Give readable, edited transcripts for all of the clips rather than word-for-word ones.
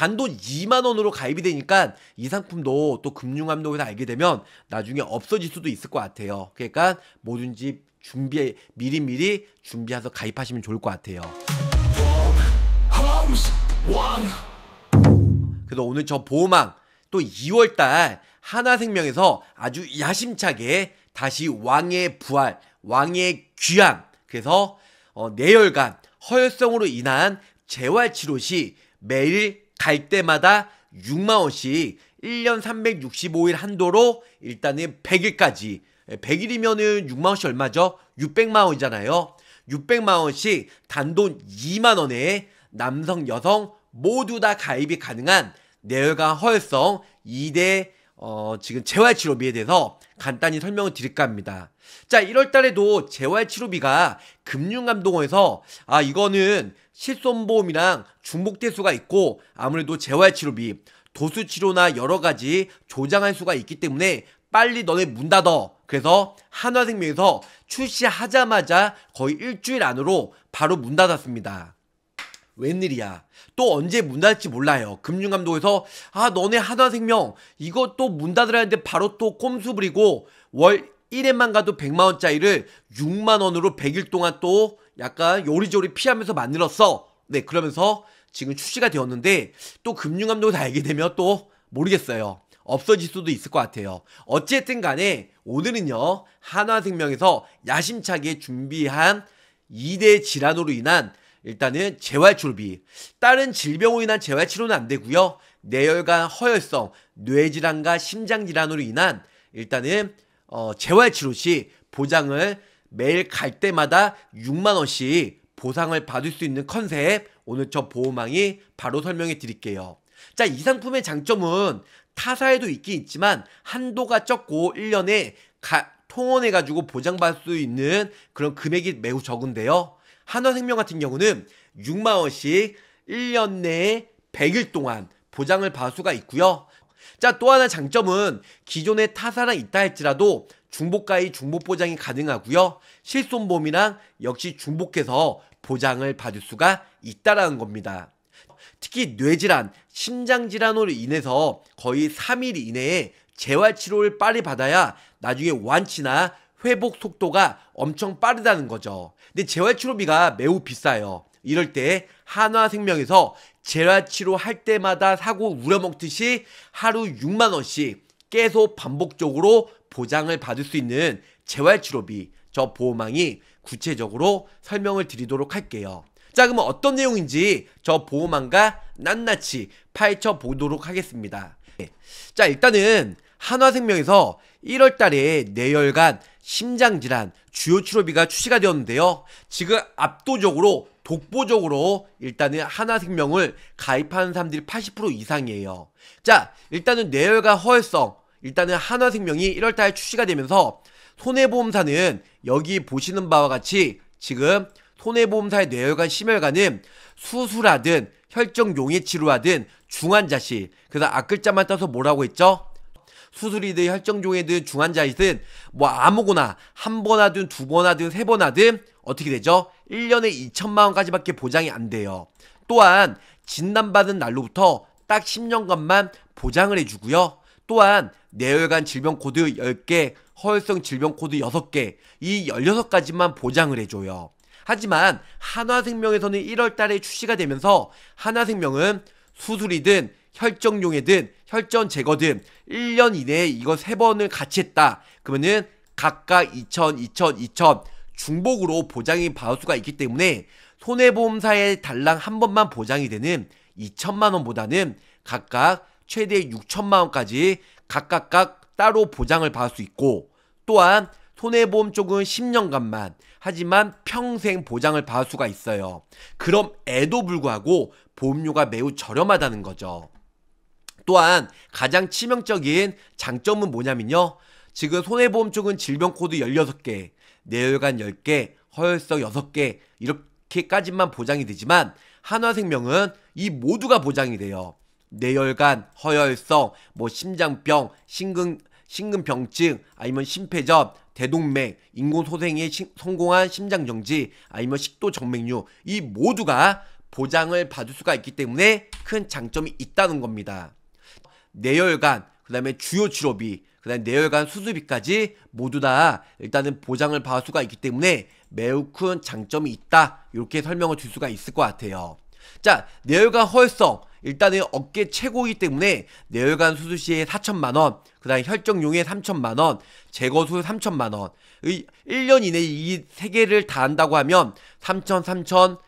단돈 2만원으로 가입이 되니까 이 상품도 또 금융감독에서 알게 되면 나중에 없어질 수도 있을 것 같아요. 그러니까 뭐든지 미리미리 준비해서 가입하시면 좋을 것 같아요. 그래서 오늘 저 보호망 또 2월달 하나생명에서 아주 야심차게 다시 왕의 부활, 왕의 귀환, 그래서 뇌혈관, 허혈성으로 인한 재활치료 시 매일 갈 때마다 6만원씩 1년 365일 한도로 일단은 100일까지, 100일이면은 6만원씩 얼마죠? 600만원이잖아요. 600만원씩 단돈 2만원에 남성, 여성 모두 다 가입이 가능한 뇌혈관 허혈성 2대 지금 재활치료비에 대해서 간단히 설명을 드릴까 합니다. 자, 1월달에도 재활치료비가 금융감독원에서 이거는 실손보험이랑 중복될 수가 있고 아무래도 재활치료비, 도수치료나 여러가지 조장할 수가 있기 때문에 빨리 너네 문 닫어. 그래서 한화생명에서 출시하자마자 거의 일주일 안으로 바로 문 닫았습니다. 웬일이야. 또 언제 문 닫을지 몰라요. 금융감독에서 너네 한화생명 이거 또 문 닫으라는데 바로 또 꼼수 부리고 월 1회만 가도 100만원짜리를 6만원으로 100일 동안 또 약간 요리조리 피하면서 만들었어. 네, 그러면서 지금 출시가 되었는데 또 금융감독에서 알게 되면 또 모르겠어요. 없어질 수도 있을 것 같아요. 어쨌든 간에 오늘은요, 한화생명에서 야심차게 준비한 2대 질환으로 인한 일단은 재활치료비, 다른 질병으로 인한 재활치료는 안 되고요. 뇌혈관 허혈성, 뇌질환과 심장질환으로 인한 일단은 재활치료 시 보장을 매일 갈 때마다 6만원씩 보상을 받을 수 있는 컨셉, 오늘 저 보호망이 바로 설명해 드릴게요. 자, 이 상품의 장점은 타사에도 있긴 있지만 한도가 적고 1년에 통원해가지고 보장받을 수 있는 그런 금액이 매우 적은데요. 한화생명 같은 경우는 6만원씩 1년 내에 100일 동안 보장을 받을 수가 있고요. 자, 또 하나 장점은 기존의 타사랑 있다 할지라도 중복가입 중복보장이 가능하고요. 실손보험이랑 역시 중복해서 보장을 받을 수가 있다라는 겁니다. 특히 뇌질환, 심장질환으로 인해서 거의 3일 이내에 재활치료를 빨리 받아야 나중에 완치나 회복 속도가 엄청 빠르다는 거죠. 근데 재활치료비가 매우 비싸요. 이럴 때 한화생명에서 재활치료 할 때마다 사고 우려먹듯이 하루 6만원씩 계속 반복적으로 보장을 받을 수 있는 재활치료비, 저 보호망이 구체적으로 설명을 드리도록 할게요. 자, 그러면 어떤 내용인지 저 보호망과 낱낱이 파헤쳐 보도록 하겠습니다. 자, 일단은 한화생명에서 1월달에 뇌혈관, 심장질환, 주요 치료비가 출시가 되었는데요. 지금 압도적으로 독보적으로 일단은 한화생명을 가입하는 사람들이 80% 이상이에요. 자, 일단은 뇌혈관 허혈성, 일단은 한화생명이 1월달에 출시가 되면서 손해보험사는 여기 보시는 바와 같이 지금 손해보험사의 뇌혈관, 심혈관은 수술하든 혈정용해 치료하든 중환자실, 그래서 앞글자만 따서 뭐라고 했죠? 수술이든 혈정용해든 중환자실은 뭐 아무거나 한 번 하든 두 번 하든 세 번 하든 어떻게 되죠? 1년에 2천만원까지밖에 보장이 안 돼요. 또한 진단받은 날로부터 딱 10년간만 보장을 해주고요. 또한 뇌혈관 질병코드 10개, 허혈성 질병코드 6개, 이 16가지만 보장을 해줘요. 하지만 한화생명에서는 1월달에 출시가 되면서 한화생명은 수술이든 혈정용해든 혈전 제거든 1년 이내에 이거 3번을 같이 했다. 그러면은 각각 2천 중복으로 보장이 받을 수가 있기 때문에 손해보험사에 달랑 한 번만 보장이 되는 2천만원보다는 각각 최대 6천만원까지 각각 따로 보장을 받을 수 있고, 또한 손해보험 쪽은 10년간만, 하지만 평생 보장을 받을 수가 있어요. 그럼에도 불구하고 보험료가 매우 저렴하다는 거죠. 또한 가장 치명적인 장점은 뭐냐면요, 지금 손해보험 쪽은 질병코드 16개, 뇌혈관 10개, 허혈성 6개 이렇게까지만 보장이 되지만 한화생명은 이 모두가 보장이 돼요. 뇌혈관, 허혈성, 뭐 심장병, 심근병증, 아니면 심폐전, 대동맥, 인공소생에 성공한 심장정지, 아니면 식도정맥류, 이 모두가 보장을 받을 수가 있기 때문에 큰 장점이 있다는 겁니다. 뇌혈관, 그 다음에 주요 치료비, 그 다음에 뇌혈관 수술비까지 모두 다 일단은 보장을 받을 수가 있기 때문에 매우 큰 장점이 있다, 이렇게 설명을 줄 수가 있을 것 같아요. 자, 뇌혈관 허혈성, 일단은 업계 최고이기 때문에 뇌혈관 수술 시에 4천만원, 그 다음에 혈정용해 3천만원, 제거술 3천만원, 1년 이내에 이 3개를 다 한다고 하면 3천, 3천,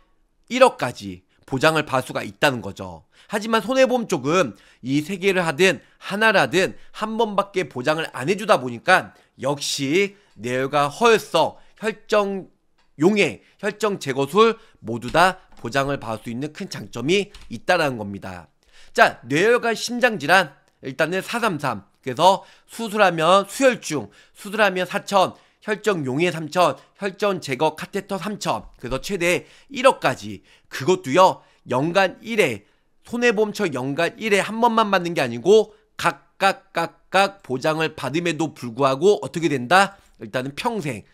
1억까지 보장을 받을 수가 있다는 거죠. 하지만 손해보험 쪽은 이 3개를 하든 하나를 하든 한 번밖에 보장을 안 해주다 보니까 역시 뇌혈관 허혈성, 혈정용해, 혈정 제거술 모두 다 보장을 받을 수 있는 큰 장점이 있다라는 겁니다. 자, 뇌혈관 심장질환, 일단은 433. 그래서 수술하면 수혈중, 수술하면 4천, 혈정용해 3천, 혈전 제거 카테터 3천, 그래서 최대 1억까지. 그것도요, 연간 1회, 손해보험처럼 연간 1회 한 번만 받는 게 아니고 각각 보장을 받음에도 불구하고 어떻게 된다? 일단은 평생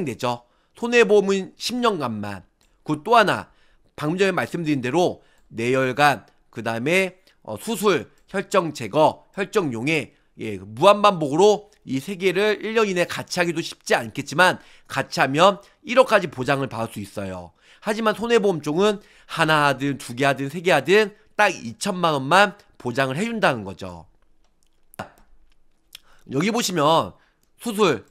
되죠. 손해보험은 10년간만. 그리고 또 하나, 방금 전에 말씀드린 대로 뇌혈관, 그 다음에 수술, 혈정 제거, 혈정용해, 무한반복으로 이 3개를 1년 이내에 같이 하기도 쉽지 않겠지만 같이 하면 1억까지 보장을 받을 수 있어요. 하지만 손해보험 쪽은 하나 하든 2개 하든 3개 하든 딱 2천만 원만 보장을 해준다는 거죠. 여기 보시면 수술,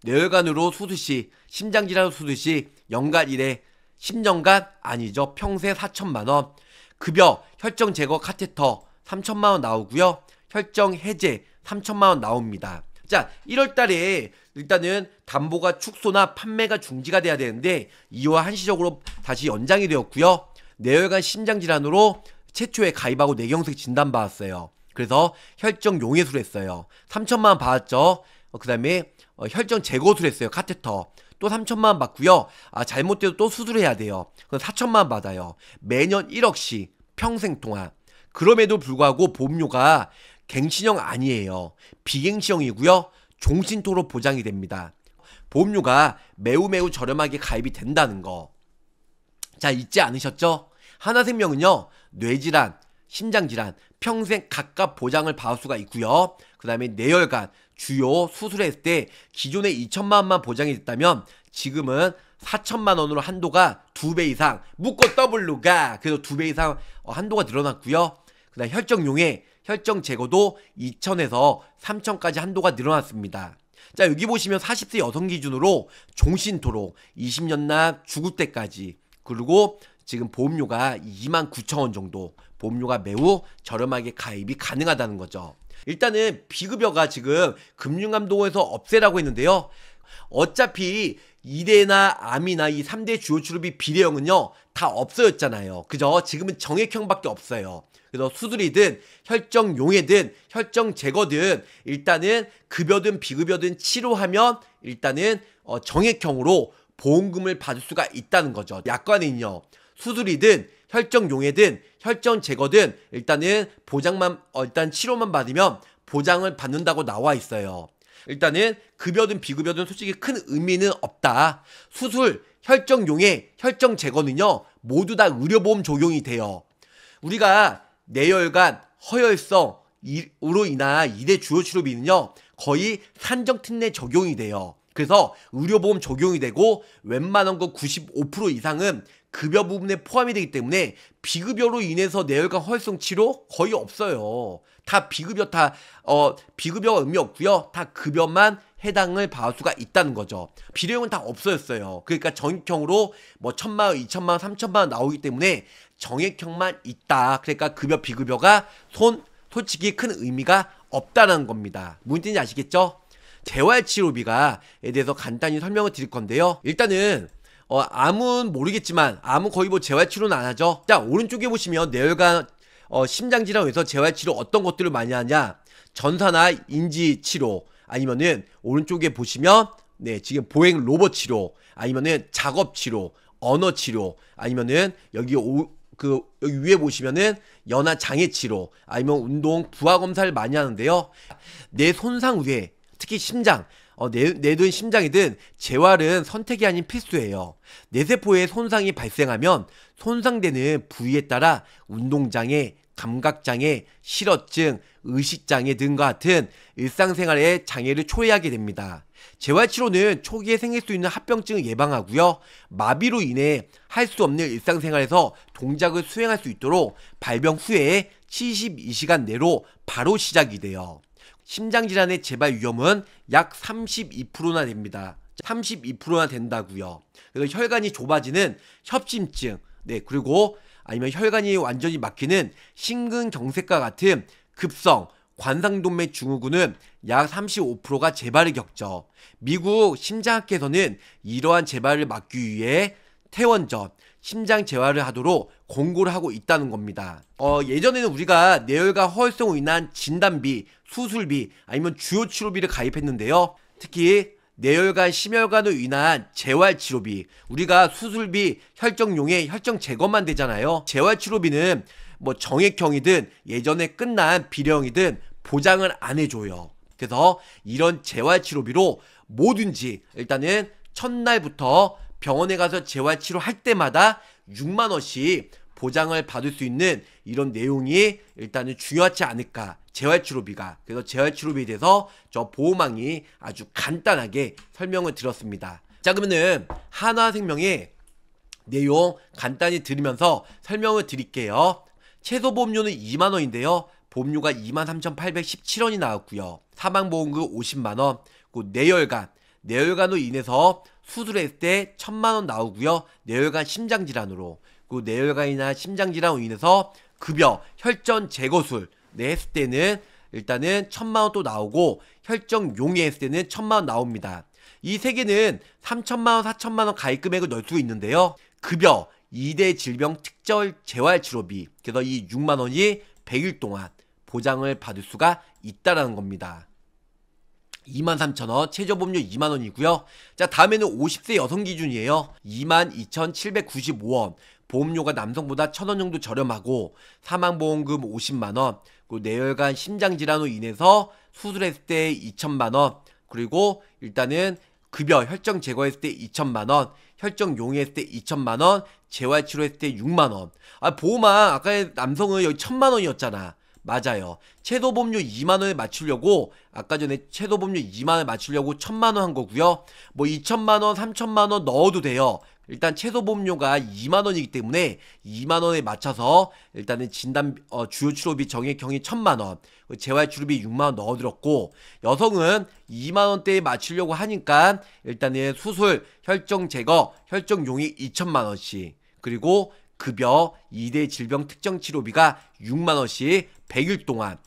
뇌혈관으로 수술 시, 심장질환 수술 시 연간 1회 10년간 아니죠. 평생 4천만 원. 급여, 혈정 제거 카테터 3천만 원 나오고요. 혈정 해제 3천만 원 나옵니다. 자, 1월 달에 일단은 담보가 축소나 판매가 중지가 돼야 되는데 이와 한시적으로 다시 연장이 되었고요. 뇌혈관 심장질환으로 최초에 가입하고 뇌경색 진단받았어요. 그래서 혈정 용해술 했어요. 3천만 원 받았죠. 그 다음에 혈정 제거술 했어요. 카테터. 또 3천만 원 받고요. 잘못돼도 또 수술해야 돼요. 그럼 4천만 원 받아요. 매년 1억씩 평생 동안. 그럼에도 불구하고 보험료가 갱신형 아니에요. 비갱신형이고요. 종신토로 보장이 됩니다. 보험료가 매우 저렴하게 가입이 된다는 거. 자, 잊지 않으셨죠? 하나생명은요, 뇌질환, 심장질환 평생 각각 보장을 받을 수가 있고요. 그 다음에 뇌혈관, 주요 수술했을 때 기존에 2천만 원만 보장이 됐다면 지금은 4천만 원으로 한도가 2배 이상, 묶고 더블로가, 그래서 2배 이상 한도가 늘어났고요. 그 다음 혈정용해, 혈정 제거도 2천에서 3천까지 한도가 늘어났습니다. 자, 여기 보시면 40세 여성 기준으로 종신토록 20년 납 죽을 때까지, 그리고 지금 보험료가 29,000원 정도, 보험료가 매우 저렴하게 가입이 가능하다는 거죠. 일단은 비급여가 지금 금융감독원에서 없애라고 했는데요. 어차피 이대나 암이나 이 3대 주요 치료비 비례형은요 다 없어졌잖아요. 그죠? 지금은 정액형밖에 없어요. 그래서 수술이든 혈정용해든 혈정 제거든 일단은 급여든 비급여든 치료하면 일단은 정액형으로 보험금을 받을 수가 있다는 거죠. 약관에는요, 수술이든 혈정용해든 혈정 제거든 일단은 보장만 일단 치료만 받으면 보장을 받는다고 나와 있어요. 일단은 급여든 비급여든 솔직히 큰 의미는 없다. 수술, 혈정용해, 혈정 제거는요 모두 다 의료보험 적용이 돼요. 우리가 뇌혈관, 허혈성으로 인한 2대 주요 치료비는요 거의 산정특례 적용이 돼요. 그래서 의료보험 적용이 되고 웬만한 거 95% 이상은 급여 부분에 포함이 되기 때문에 비급여로 인해서 뇌혈관 허혈성 치료 거의 없어요. 다 비급여, 비급여가 의미 없고요. 다 급여만 해당을 받을 수가 있다는 거죠. 비례형은 다 없어졌어요. 그러니까 정액형으로 뭐 1,000만 원, 2,000만 원, 3,000만 원 나오기 때문에 정액형만 있다. 그러니까 급여, 비급여가 솔직히 큰 의미가 없다는 겁니다. 무슨 뜻인지 아시겠죠? 재활치료비가에 대해서 간단히 설명을 드릴 건데요. 일단은 암은 모르겠지만 암은 거의 뭐 재활치료는 안 하죠. 자, 오른쪽에 보시면 뇌혈관 심장질환에서 재활치료 어떤 것들을 많이 하냐, 전사나 인지치료, 아니면은 오른쪽에 보시면 네 지금 보행 로봇 치료, 아니면은 작업치료, 언어치료, 아니면은 여기 여기 위에 보시면은 연화 장애치료, 아니면 운동 부하검사를 많이 하는데요. 뇌 손상 후에 특히 심장, 뇌든 심장이든 재활은 선택이 아닌 필수예요. 뇌세포에 손상이 발생하면 손상되는 부위에 따라 운동장애, 감각장애, 실어증, 의식장애 등과 같은 일상생활의 장애를 초래하게 됩니다. 재활치료는 초기에 생길 수 있는 합병증을 예방하고요. 마비로 인해 할 수 없는 일상생활에서 동작을 수행할 수 있도록 발병 후에 72시간 내로 바로 시작이 돼요. 심장질환의 재발 위험은 약 32%나 됩니다. 32%나 된다고요. 그래서 혈관이 좁아지는 협심증, 그리고 아니면 혈관이 완전히 막히는 심근경색과 같은 급성 관상동맥 증후군은 약 35%가 재발을 겪죠. 미국 심장학회에서는 이러한 재발을 막기 위해 퇴원전, 심장 재활을 하도록 권고를 하고 있다는 겁니다. 예전에는 우리가 뇌혈관 허혈성으로 인한 진단비, 수술비, 아니면 주요치료비를 가입했는데요. 특히 뇌혈관, 심혈관으로 인한 재활치료비, 우리가 수술비, 혈정용의 혈정 제거만 되잖아요. 재활치료비는 뭐 정액형이든 예전에 끝난 비령이든 보장을 안 해줘요. 그래서 이런 재활치료비로 뭐든지 일단은 첫날부터 병원에 가서 재활치료 할 때마다 6만원씩 보장을 받을 수 있는 이런 내용이 일단은 중요하지 않을까, 재활치료비가. 그래서 재활치료비에 대해서 저 보호망이 아주 간단하게 설명을 드렸습니다. 자, 그러면은 한화생명의 내용 간단히 들으면서 설명을 드릴게요. 최소보험료는 2만원인데요 보험료가 23,817원이 나왔고요. 사망보험금 50만원, 뇌혈관으로 인해서 수술했을 때 1,000만원 나오고요. 뇌혈관 심장질환으로, 뇌혈관이나 심장질환으로 인해서 급여, 혈전 제거술 했을 때는 일단은 1,000만원 또 나오고, 혈정 용해 했을 때는 1,000만원 나옵니다. 이 세 개는 3,000만원, 4,000만원 가입금액을 넣을 수 있는데요. 급여, 2대 질병 특별 재활치료비, 그래서 이 6만원이 100일 동안 보장을 받을 수가 있다라는 겁니다. 23,000원, 최저보험료 2만원이고요. 자, 다음에는 50세 여성 기준이에요. 22,795원, 보험료가 남성보다 1,000원 정도 저렴하고, 사망보험금 50만원, 그리고 뇌혈관 심장질환으로 인해서 수술했을 때 2,000만원, 그리고 일단은 급여, 혈정 제거했을 때 2,000만원, 혈정 용해했을 때 2,000만원, 재활치료했을 때 6만원. 보험아, 아까 남성은 여기 1,000만원이었잖아. 맞아요. 최소보험료 2만원에 맞추려고, 아까 전에 최소보험료 2만원에 맞추려고 1,000만원 한 거고요. 뭐 2,000만원, 3,000만원 넣어도 돼요. 일단 최소보험료가 2만원이기 때문에 2만원에 맞춰서 일단은 진단, 주요치료비 정액형이 1,000만원, 재활치료비 6만원 넣어드렸고, 여성은 2만원대에 맞추려고 하니까 일단은 수술, 혈정 제거, 혈정 용이 2,000만원씩, 그리고 급여, 2대 질병 특정 치료비가 6만원씩 100일 동안,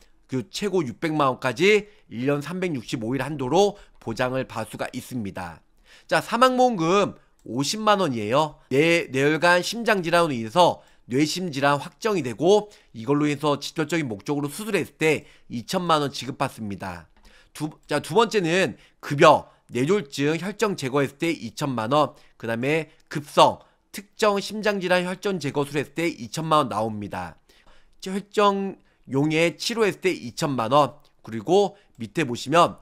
최고 600만원까지 1년 365일 한도로 보장을 받을 수가 있습니다. 자, 사망보험금 50만원이에요. 뇌혈관 심장질환으로 인해서 뇌심질환 확정이 되고, 이걸로 해서 직접적인 목적으로 수술했을 때 2,000만원 지급받습니다. 두 번째는 급여, 뇌졸중 혈정 제거했을 때 2,000만원, 그 다음에 급성 특정 심장질환 혈전 제거술 했을 때 2,000만원 나옵니다. 혈정 용해 치료했을 때 2,000만원, 그리고 밑에 보시면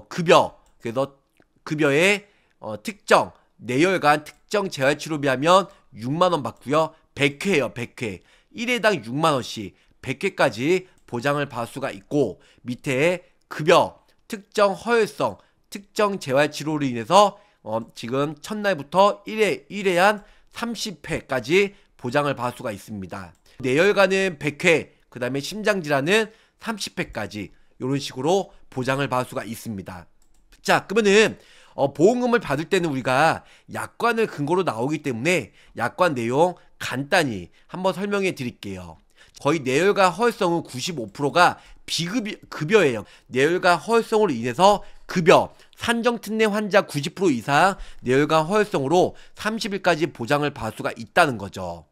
급여, 그래서 급여에 특정 뇌혈관 특정 재활치료비 하면 6만원 받고요. 100회예요. 100회 1회당 6만원씩 100회까지 보장을 받을 수가 있고, 밑에 급여 특정 허혈성 특정 재활치료로 인해서 지금 첫날부터 1회 한 30회까지 보장을 받을 수가 있습니다. 뇌혈관은 100회, 그 다음에 심장질환은 30회까지 이런 식으로 보장을 받을 수가 있습니다. 자, 그러면은 보험금을 받을 때는 우리가 약관을 근거로 나오기 때문에 약관 내용 간단히 한번 설명해 드릴게요. 거의 뇌혈관 허혈성은 95%가 비급여예요. 뇌혈관 허혈성으로 인해서 급여, 산정특례 환자 90% 이상 뇌혈관 허혈성으로 30일까지 보장을 받을 수가 있다는 거죠.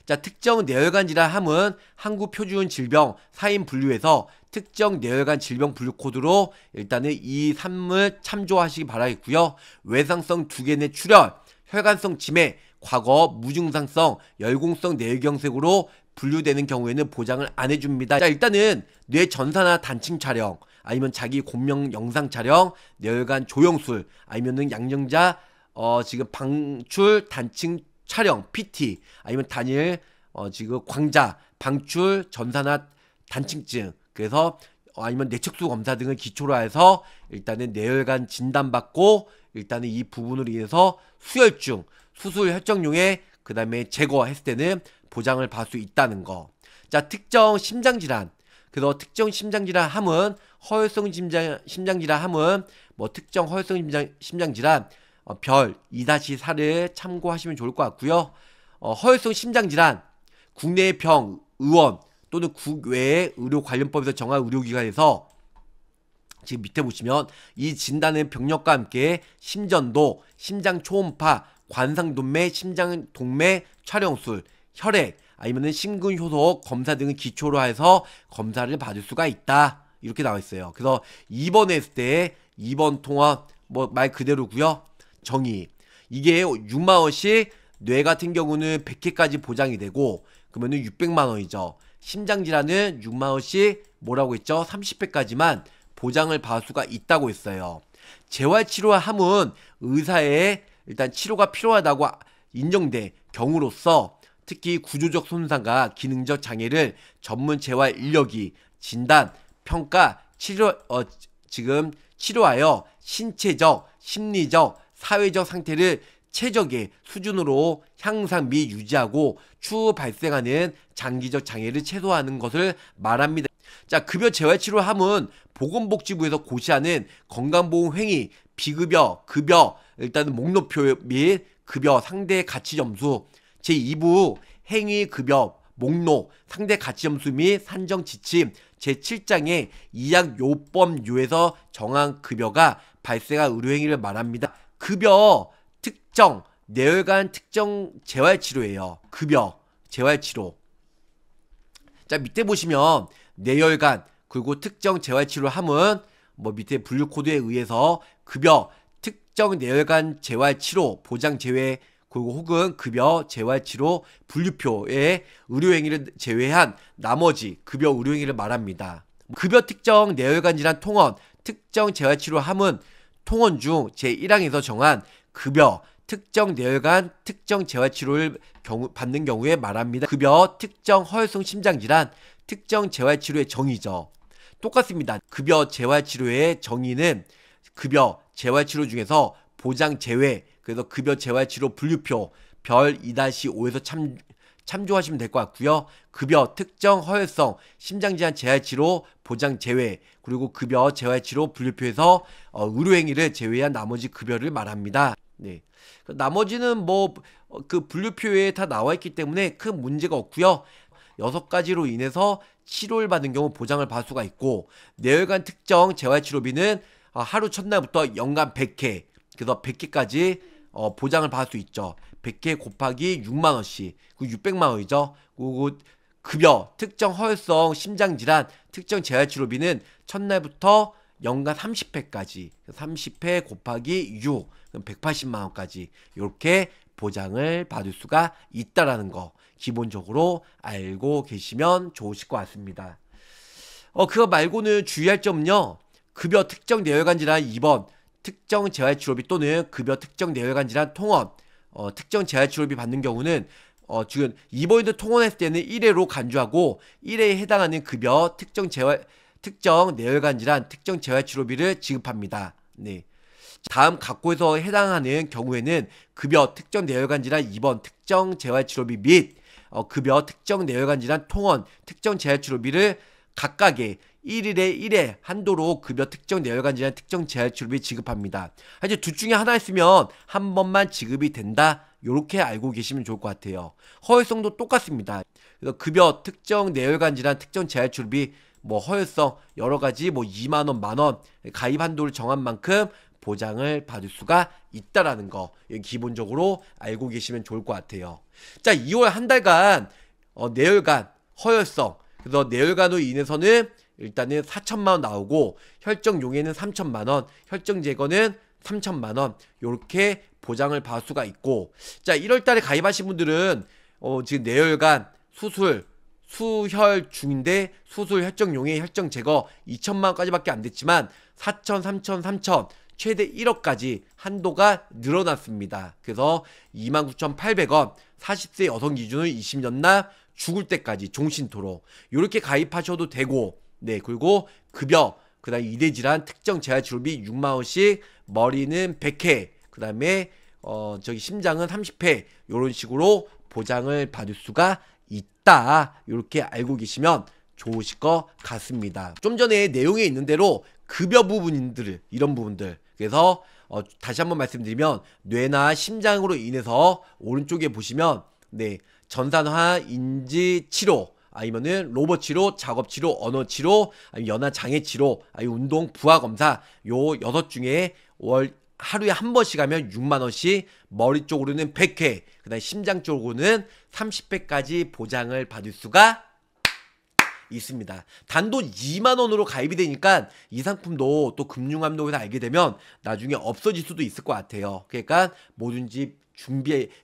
자, 특정 뇌혈관 질환함은 한국표준질병 4인 분류에서 특정 뇌혈관 질병 분류 코드로 일단은 이 3을 참조하시기 바라겠고요. 외상성 두개내 출혈, 혈관성 치매, 과거 무증상성 열공성 뇌경색으로 분류되는 경우에는 보장을 안 해줍니다. 자, 일단은 뇌 전사나 단층 촬영, 아니면 자기 공명 영상 촬영, 뇌혈관 조영술, 아니면은 양령자 지금 방출 단층 촬영, PT, 아니면 단일 지금 광자, 방출, 전산화 단층증, 그래서 아니면 뇌척수 검사 등을 기초로 해서 일단은 뇌혈관 진단받고 일단은 이 부분으로 인해서 수혈중, 수술 혈정용에 그 다음에 제거했을 때는 보장을 받을 수 있다는 거. 자, 특정 심장질환. 그래서 특정 심장질환 함은 허혈성 심장질환 함은 뭐 특정 허혈성 심장질환 별 2-4를 참고하시면 좋을 것 같고요. 허혈성 심장질환 국내의 병, 의원 또는 국외의 의료관련법에서 정한 의료기관에서 지금 밑에 보시면 이 진단은 병력과 함께 심전도, 심장 초음파, 관상동맥, 심장동맥 촬영술, 혈액, 아니면은 심근효소 검사 등을 기초로 해서 검사를 받을 수가 있다. 이렇게 나와 있어요. 그래서 입원했을 때 입원 통화 뭐 말 그대로고요. 정의. 이게 6만 원씩 뇌 같은 경우는 100회까지 보장이 되고 그러면은 600만 원이죠. 심장질환은 6만 원씩 뭐라고 했죠? 30회까지만 보장을 받을 수가 있다고 했어요. 재활치료함은 의사의 일단 치료가 필요하다고 인정된 경우로서 특히 구조적 손상과 기능적 장애를 전문 재활 인력이 진단, 평가, 지금 치료하여 신체적, 심리적, 사회적 상태를 최적의 수준으로 향상 및 유지하고 추후 발생하는 장기적 장애를 최소화하는 것을 말합니다. 자, 급여 재활치료함은 보건복지부에서 고시하는 건강보험행위, 비급여, 급여, 일단은 목록표 및 급여 상대 가치점수, 제2부 행위급여 목록 상대 가치점수 및 산정 지침 제7장의 이약요법요에서 정한 급여가 발생한 의료행위를 말합니다. 급여 특정 뇌혈관 특정 재활치료예요. 급여 재활치료. 자, 밑에 보시면 뇌혈관 그리고 특정 재활치료함은 뭐 밑에 분류코드에 의해서 급여 특정 뇌혈관 재활치료 보장 제외 그리고 혹은 급여 재활치료 분류표에 의료행위를 제외한 나머지 급여 의료행위를 말합니다. 급여 특정 뇌혈관 질환 통원 특정 재활치료함은 통원 중 제1항에서 정한 급여 특정 뇌혈관 특정 재활치료를 받는 경우에 말합니다. 급여 특정 허혈성 심장질환 특정 재활치료의 정의죠. 똑같습니다. 급여 재활치료의 정의는 급여 재활치료 중에서 보장 제외 그래서 급여 재활치료 분류표 별 2-5에서 참조하시면 될 것 같고요. 급여 특정 허혈성 심장질환 재활치료 보장 제외 그리고 급여 재활치료 분류표에서 의료행위를 제외한 나머지 급여를 말합니다. 네. 나머지는 뭐 그 분류표에 다 나와 있기 때문에 큰 문제가 없고요. 6가지로 인해서 치료를 받은 경우 보장을 받을 수가 있고 뇌혈관 특정 재활치료비는 하루 첫날부터 연간 100회 그래서 100회까지 보장을 받을 수 있죠. 100회 곱하기 6만원씩 그 600만원이죠. 그리고 급여 특정 허혈성 심장질환 특정 재활치료비는 첫날부터 연간 30회까지 30회 곱하기 6 그럼 180만원까지 이렇게 보장을 받을 수가 있다라는 거 기본적으로 알고 계시면 좋으실 것 같습니다. 그거 말고는 주의할 점은요. 급여 특정 뇌혈관 질환 입원 특정 재활치료비 또는 급여 특정 뇌혈관 질환 통원 특정 재활치료비 받는 경우는 지금 입원이든 통원했을 때는 1회로 간주하고 1회에 해당하는 급여 특정 뇌혈관 질환 특정 재활치료비를 지급합니다. 네. 다음 각고에서 해당하는 경우에는 급여 특정 뇌혈관 질환 입원 특정 재활치료비 및 급여 특정 뇌혈관 질환 통원 특정 재활치료비를 각각의 1일에 1회 한도로 급여 특정 뇌혈관 질환 특정 재활치료비 지급합니다. 이제 둘 중에 하나 있으면 한 번만 지급이 된다. 요렇게 알고 계시면 좋을 것 같아요. 허혈성도 똑같습니다. 그래서 급여 특정 뇌혈관 질환 특정 재활치료비 뭐 허혈성 여러가지 뭐 2만원 만원 가입 한도를 정한 만큼 보장을 받을 수가 있다라는 거 기본적으로 알고 계시면 좋을 것 같아요. 자, 2월 한 달간 뇌혈관 허혈성 그래서 뇌혈관으로 인해서는 일단은 4천만원 나오고 혈정용에는 3천만원 혈정 제거는 3천만원 요렇게 보장을 받을 수가 있고 자 1월달에 가입하신 분들은 지금 뇌혈관 수술 수혈 중인데 수술 혈정용의 혈정 제거 2천만원까지 밖에 안 됐지만 4천 3천 3천 최대 1억까지 한도가 늘어났습니다. 그래서 29,800원 40세 여성 기준으로 20년 납 죽을 때까지 종신토록 이렇게 가입하셔도 되고, 네, 그리고 급여, 그 다음에 이대질환 특정 재활치료비 6만원씩, 머리는 100회, 그 다음에 저기 심장은 30회, 요런 식으로 보장을 받을 수가 있다. 이렇게 알고 계시면 좋으실 것 같습니다. 좀 전에 내용에 있는 대로 급여 부분들, 이런 부분들, 그래서 다시 한번 말씀드리면 뇌나 심장으로 인해서 오른쪽에 보시면, 네, 전산화 인지 치료, 아니면은 로봇 치료, 작업 치료, 언어 치료, 아니면 연화 장애 치료, 아니면 운동 부하 검사, 요 6 중에 하루에 한 번씩 하면 6만원씩, 머리 쪽으로는 100회, 그 다음에 심장 쪽으로는 30회까지 보장을 받을 수가 있습니다. 단돈 2만원으로 가입이 되니까 이 상품도 또 금융감독에서 알게 되면 나중에 없어질 수도 있을 것 같아요. 그러니까 뭐든지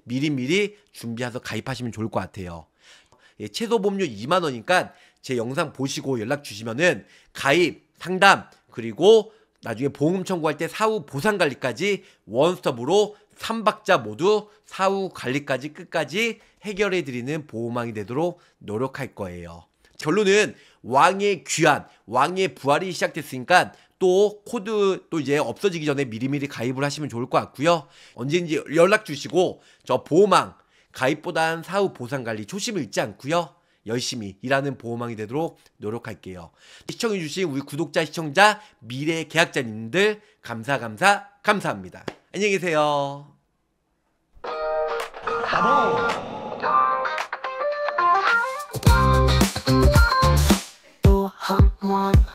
미리미리 준비해서 가입하시면 좋을 것 같아요. 예, 최소 보험료 2만원이니까 제 영상 보시고 연락 주시면은 가입, 상담, 그리고 나중에 보험 청구할 때 사후 보상관리까지 원스톱으로 3박자 모두 사후 관리까지 끝까지 해결해드리는 보호망이 되도록 노력할 거예요. 결론은 왕의 귀환, 왕의 부활이 시작됐으니까 또 코드 또 이제 없어지기 전에 미리미리 가입을 하시면 좋을 것 같고요. 언제든지 연락 주시고 저 보호망 가입보단 사후 보상관리 초심을 잃지 않고요. 열심히 일하는 보호망이 되도록 노력할게요. 시청해주신 우리 구독자, 시청자, 미래 계약자님들 감사합니다. 안녕히 계세요.